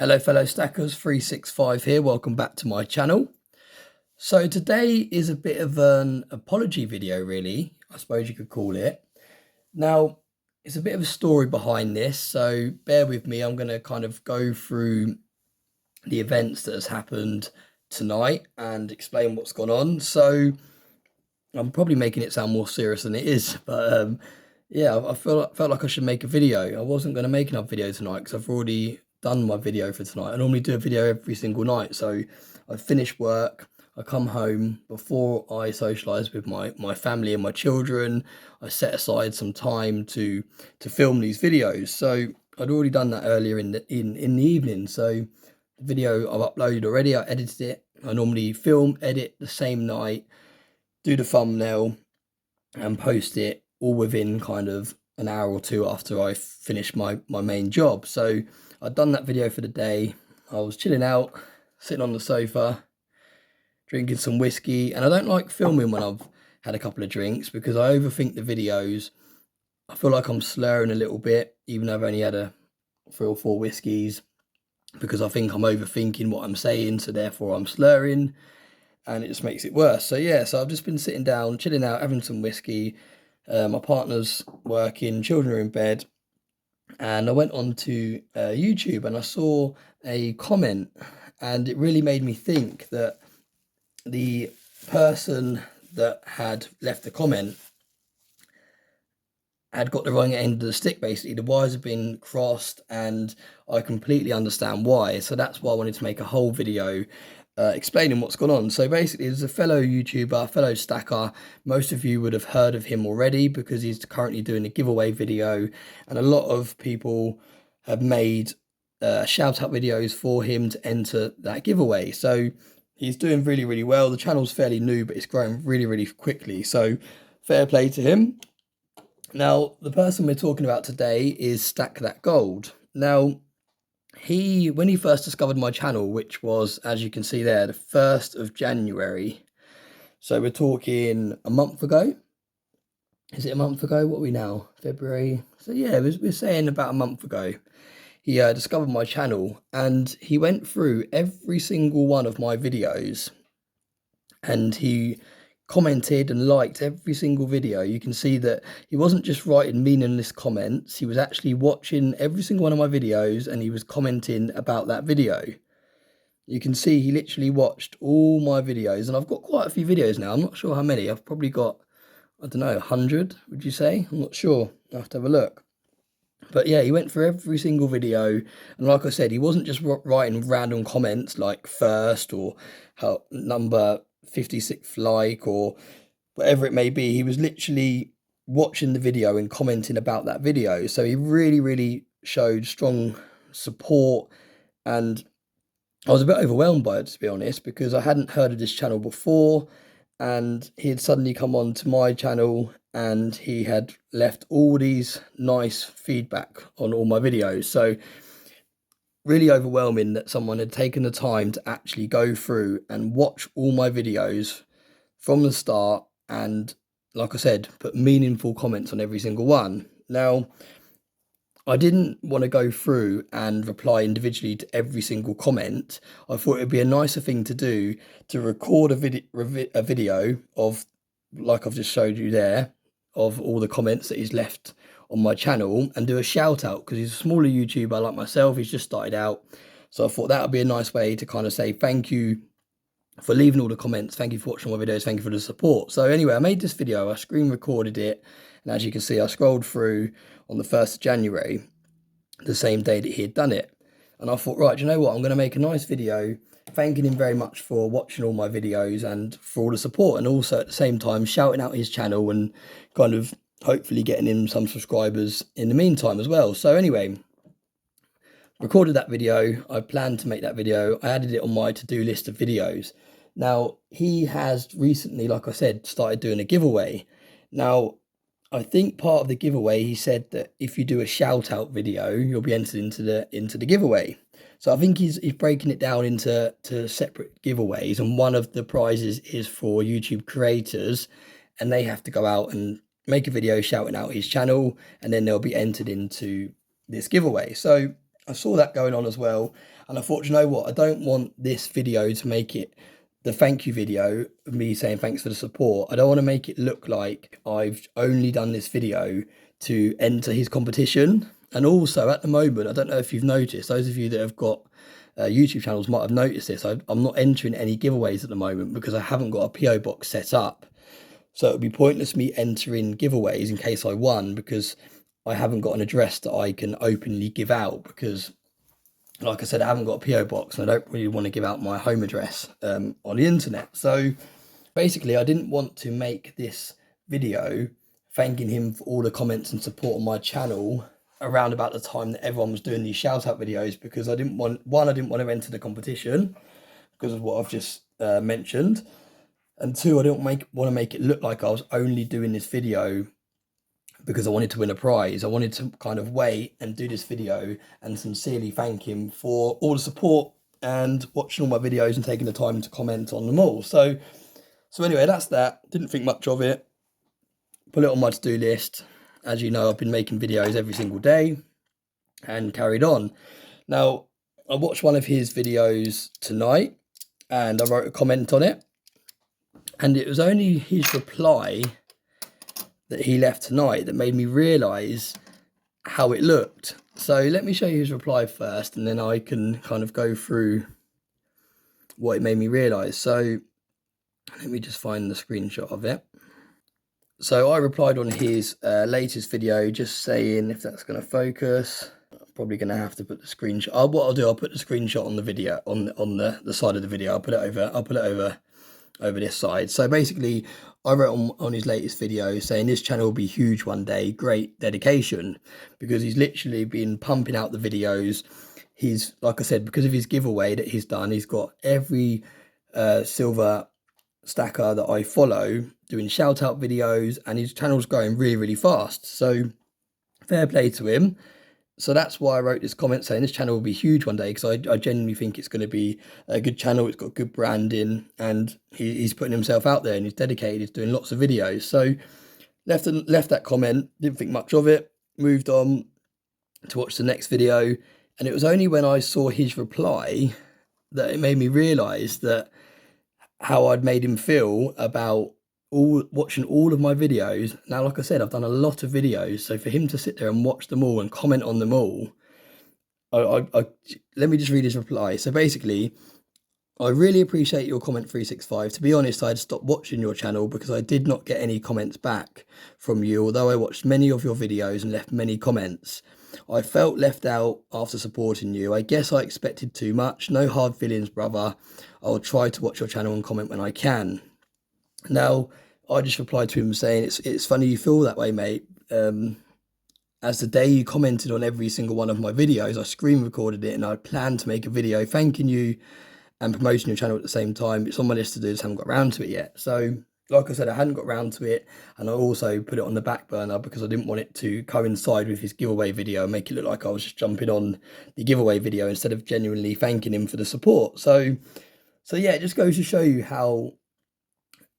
Hello fellow stackers, 365 here, welcome back to my channel. So today is a bit of an apology video really, I suppose you could call it. Now, it's a bit of a story behind this, so bear with me. I'm going to kind of go through the events that has happened tonight and explain what's gone on. So I'm probably making it sound more serious than it is, but yeah, I felt like I should make a video. I wasn't going to make another video tonight because I've already done my video for tonight. I normally do a video every single night, so I finish work, I come home before I socialise with my family and my children. I set aside some time to film these videos. So I'd already done that earlier in the evening. So the video I've uploaded already, I edited it. I normally film, edit the same night, do the thumbnail and post it all within kind of an hour or two after I finish my main job. So I'd done that video for the day. I was chilling out, sitting on the sofa, drinking some whiskey. And I don't like filming when I've had a couple of drinks because I overthink the videos. I feel like I'm slurring a little bit, even though I've only had 3 or 4 whiskeys, because I think I'm overthinking what I'm saying, so therefore I'm slurring. And it just makes it worse. So yeah, so I've just been sitting down, chilling out, having some whiskey. My partner's working, children are in bed, and I went on to YouTube and I saw a comment, and it really made me think that the person that had left the comment had got the wrong end of the stick. Basically, the wires have been crossed, and I completely understand why. So that's why I wanted to make a whole video explaining what's gone on. So basically, there's a fellow YouTuber, fellow stacker. Most of you would have heard of him already because he's currently doing a giveaway video, and a lot of people have made shout out videos for him to enter that giveaway. So he's doing really, really well. The channel's fairly new, but it's growing really, really quickly. So fair play to him. Now, the person we're talking about today is Stack That Gold. Now, when he first discovered my channel, which was, as you can see there, the 1st of January. So we're talking a month ago. Is it a month ago? What are we now? February? So yeah, we're saying about a month ago. He discovered my channel, and he went through every single one of my videos, and he commented and liked every single video. You can see that he wasn't just writing meaningless comments, he was actually watching every single one of my videos and he was commenting about that video. You can see he literally watched all my videos, and I've got quite a few videos now. I'm not sure how many. I've probably got, I don't know, 100, would you say? I'm not sure. I'll have to have a look. But yeah, he went through every single video, and like I said, he wasn't just writing random comments like first or how number 56th like or whatever it may be. He was literally watching the video and commenting about that video. So he really, really showed strong support, and I was a bit overwhelmed by it, to be honest, because I hadn't heard of this channel before, and he had suddenly come on to my channel and he had left all these nice feedback on all my videos. So really overwhelming that someone had taken the time to actually go through and watch all my videos from the start, and like I said, put meaningful comments on every single one. Now, I didn't want to go through and reply individually to every single comment. I thought it would be a nicer thing to do to record a video of, like I've just showed you there, of all the comments that he's left on my channel, and do a shout out because he's a smaller YouTuber like myself. He's just started out. So I thought that would be a nice way to kind of say thank you for leaving all the comments. Thank you for watching my videos. Thank you for the support. So anyway, I made this video. I screen recorded it. And as you can see, I scrolled through on the 1st of January, the same day that he had done it. And I thought, right, do you know what? I'm going to make a nice video thanking him very much for watching all my videos and for all the support. And also at the same time, shouting out his channel and kind of hopefully getting him some subscribers in the meantime as well. So anyway, recorded that video. I planned to make that video. I added it on my to-do list of videos. Now, he has recently, like I said, started doing a giveaway. Now, I think part of the giveaway, he said that if you do a shout out video, you'll be entered into the giveaway. So I think he's breaking it down into separate giveaways, and one of the prizes is for YouTube creators, and they have to go out and make a video shouting out his channel, and then they'll be entered into this giveaway. So I saw that going on as well, and I thought, you know what, I don't want this video to make it the thank you video of me saying thanks for the support. I don't want to make it look like I've only done this video to enter his competition. And also at the moment, I don't know if you've noticed, those of you that have got YouTube channels might have noticed this. I'm not entering any giveaways at the moment because I haven't got a PO box set up. So it would be pointless me entering giveaways in case I won, because I haven't got an address that I can openly give out, because like I said, I haven't got a PO box and I don't really want to give out my home address on the internet. So basically, I didn't want to make this video thanking him for all the comments and support on my channel around about the time that everyone was doing these shout out videos, because I didn't want, one, I didn't want to enter the competition because of what I've just mentioned, and two, I didn't want to make it look like I was only doing this video because I wanted to win a prize. I wanted to kind of wait and do this video and sincerely thank him for all the support and watching all my videos and taking the time to comment on them all. So anyway, that's that. Didn't think much of it. Put it on my to-do list. As you know, I've been making videos every single day and carried on. Now, I watched one of his videos tonight and I wrote a comment on it. And it was only his reply that he left tonight that made me realise how it looked. So let me show you his reply first, and then I can kind of go through what it made me realise. So let me just find the screenshot of it. So I replied on his latest video, just saying, if that's going to focus, I'm probably going to have to put the screenshot. What I'll do, I'll put the screenshot on the video, on the side of the video. I'll put it over this side. So basically, I wrote on his latest video saying this channel will be huge one day, great dedication, because he's literally been pumping out the videos. He's, like I said, because of his giveaway that he's done, he's got every silver stacker that I follow doing shout out videos, and his channel's growing really, really fast. So fair play to him. So that's why I wrote this comment saying this channel will be huge one day, because I genuinely think it's going to be a good channel. It's got good branding, and he's putting himself out there and he's dedicated. He's doing lots of videos. So left that comment, didn't think much of it, moved on to watch the next video. And it was only when I saw his reply that it made me realise that how I'd made him feel about watching all of my videos. Now, like I said, I've done a lot of videos, so for him to sit there and watch them all and comment on them all, let me just read his reply. So basically, I really appreciate your comment 365. To be honest, I had stopped watching your channel because I did not get any comments back from you, although I watched many of your videos and left many comments. I felt left out after supporting you. I guess I expected too much. No hard feelings, brother. I'll try to watch your channel and comment when I can. Now, I just replied to him saying, it's funny you feel that way, mate. As the day you commented on every single one of my videos, I screen recorded it and I planned to make a video thanking you and promoting your channel at the same time. It's on my list to do, just haven't got around to it yet. So, like I said, I hadn't got around to it, and I also put it on the back burner because I didn't want it to coincide with his giveaway video and make it look like I was just jumping on the giveaway video instead of genuinely thanking him for the support. So yeah, it just goes to show you how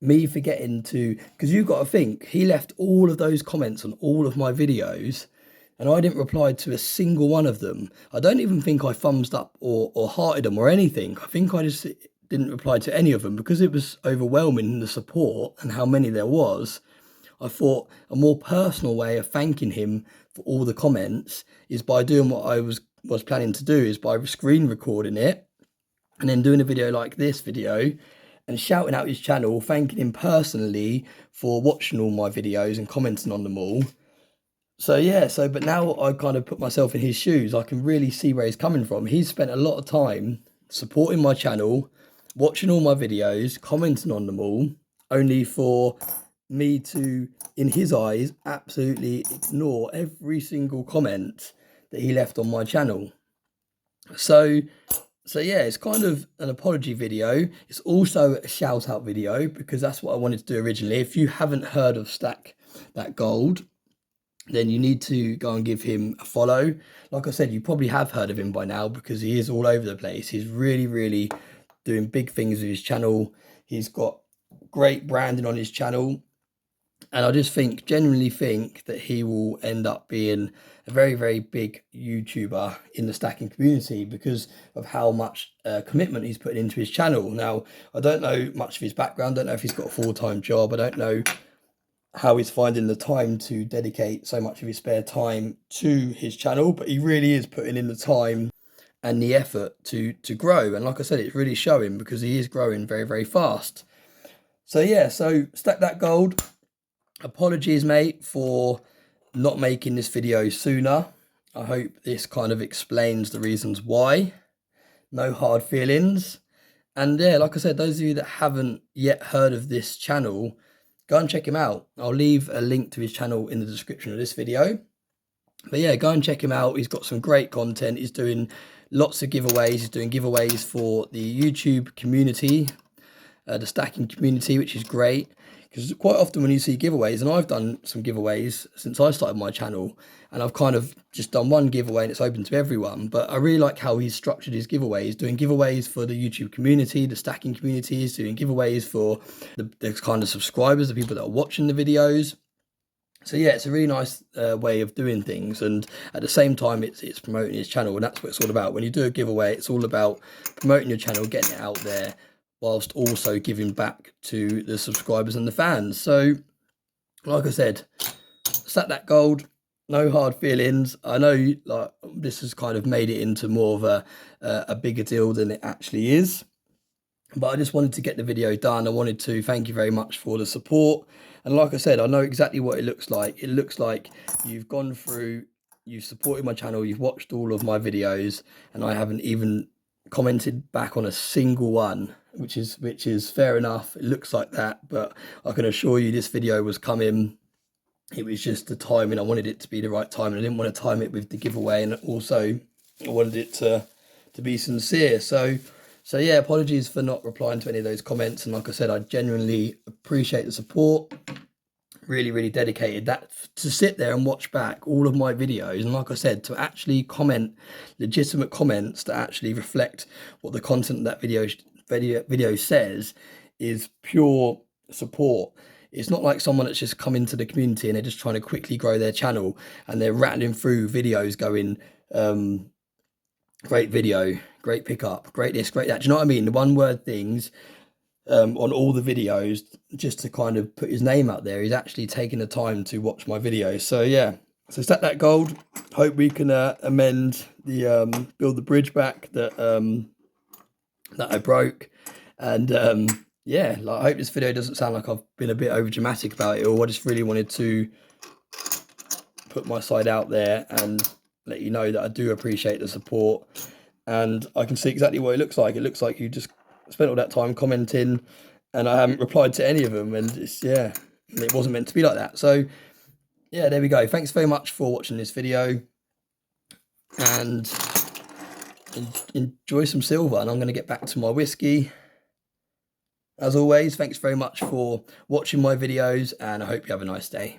me forgetting to, because you've got to think, he left all of those comments on all of my videos and I didn't reply to a single one of them. I don't even think I thumbs up or hearted them or anything. I think I just didn't reply to any of them because it was overwhelming, the support and how many there was. I thought a more personal way of thanking him for all the comments is by doing what I was planning to do, is by screen recording it and then doing a video like this video and shouting out his channel, thanking him personally for watching all my videos and commenting on them all. So yeah, but now I kind of put myself in his shoes. I can really see where he's coming from. He's spent a lot of time supporting my channel, watching all my videos, commenting on them all, only for me to, in his eyes, absolutely ignore every single comment that he left on my channel. So yeah, it's kind of an apology video. It's also a shout out video because that's what I wanted to do originally. If you haven't heard of Stack That Gold, then you need to go and give him a follow. Like I said, you probably have heard of him by now because he is all over the place. He's really, really doing big things with his channel. He's got great branding on his channel. And I just genuinely think that he will end up being a very, very big YouTuber in the stacking community because of how much commitment he's putting into his channel. Now, I don't know much of his background. I don't know if he's got a full-time job. I don't know how he's finding the time to dedicate so much of his spare time to his channel, but he really is putting in the time and the effort to grow. And like I said, it's really showing because he is growing very, very fast. So yeah, so Stack That Gold. Apologies, mate, for not making this video sooner. I hope this kind of explains the reasons why. No hard feelings. And yeah, like I said, those of you that haven't yet heard of this channel, go and check him out. I'll leave a link to his channel in the description of this video. But yeah, go and check him out. He's got some great content. He's doing lots of giveaways. He's doing giveaways for the YouTube community, the stacking community, which is great. Because quite often when you see giveaways, and I've done some giveaways since I started my channel, and I've kind of just done one giveaway and it's open to everyone. But I really like how he's structured his giveaways, doing giveaways for the YouTube community, the stacking communities, doing giveaways for the kind of subscribers, the people that are watching the videos. So yeah, it's a really nice way of doing things, and at the same time it's promoting his channel, and that's what it's all about. When you do a giveaway, it's all about promoting your channel, getting it out there, whilst also giving back to the subscribers and the fans. So like I said, Stack That Gold, no hard feelings. I know like this has kind of made it into more of a bigger deal than it actually is, but I just wanted to get the video done. I wanted to thank you very much for the support. And like I said, I know exactly what it looks like. It looks like you've gone through, you've supported my channel, you've watched all of my videos, and I haven't even commented back on a single one, which is fair enough. It looks like that, but I can assure you this video was coming. It was just the timing. I wanted it to be the right time, and I didn't want to time it with the giveaway, and also I wanted it to be sincere. So yeah, apologies for not replying to any of those comments. And like I said, I genuinely appreciate the support. Really dedicated that to sit there and watch back all of my videos, and like I said, to actually comment legitimate comments that actually reflect what the content of that video says is pure support. It's not like someone that's just come into the community and they're just trying to quickly grow their channel and they're rattling through videos going great video, great pickup, great this, great that. Do you know what I mean? The one word things on all the videos just to kind of put his name out there. He's actually taking the time to watch my videos. So yeah, so Stack That Gold. Hope we can amend the build the bridge back that I broke. And yeah, like, I hope this video doesn't sound like I've been a bit over dramatic about it, or I just really wanted to put my side out there and let you know that I do appreciate the support, and I can see exactly what it looks like. It looks like you just spent all that time commenting and I haven't replied to any of them, and it's, yeah, it wasn't meant to be like that. So yeah, there we go. Thanks very much for watching this video, and enjoy some silver, and I'm going to get back to my whiskey. As always, thanks very much for watching my videos, and I hope you have a nice day.